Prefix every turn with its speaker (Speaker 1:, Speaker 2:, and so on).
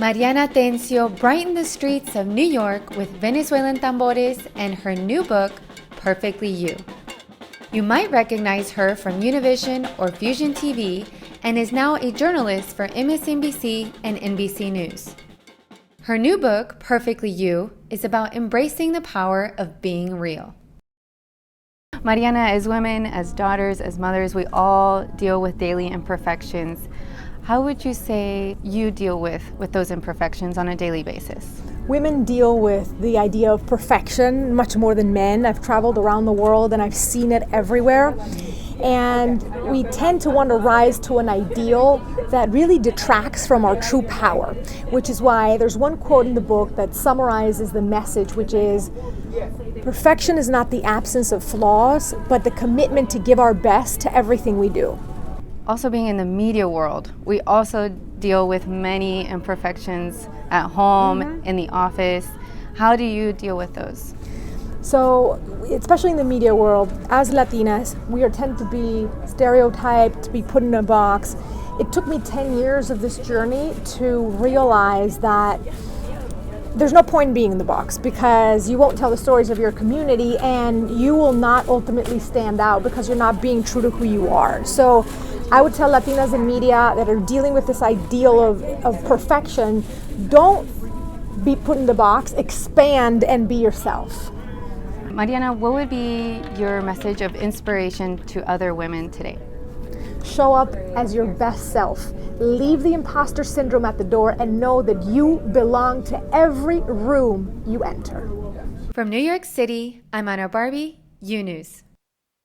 Speaker 1: Mariana Atencio brightened the streets of New York with Venezuelan tambores and her new book, Perfectly You. You might recognize her from Univision or Fusion TV and is now a journalist for MSNBC and NBC News. Her new book, Perfectly You, is about embracing the power of being real. Mariana, as women, as daughters, as mothers, we all deal with daily imperfections. How would you say you deal with those imperfections on a daily basis?
Speaker 2: Women deal with the idea of perfection much more than men. I've traveled around the world and I've seen it everywhere. And we tend to want to rise to an ideal that really detracts from our true power, which is why there's one quote in the book that summarizes the message, which is, perfection is not the absence of flaws, but the commitment to give our best to everything we do.
Speaker 1: Also, being in the media world, we also deal with many imperfections at home, in the office. How do you deal with those?
Speaker 2: So, especially in the media world, as Latinas, we tend to be stereotyped, to be put in a box. It took me 10 years of this journey to realize that there's no point in being in the box because you won't tell the stories of your community and you will not ultimately stand out because you're not being true to who you are. So I would tell Latinas in media that are dealing with this ideal of perfection, don't be put in the box, expand and be yourself.
Speaker 1: Mariana, what would be your message of inspiration to other women today?
Speaker 2: Show up as your best self. Leave the imposter syndrome at the door and know that you belong to every room you enter.
Speaker 1: From New York City, I'm Barbi, U News.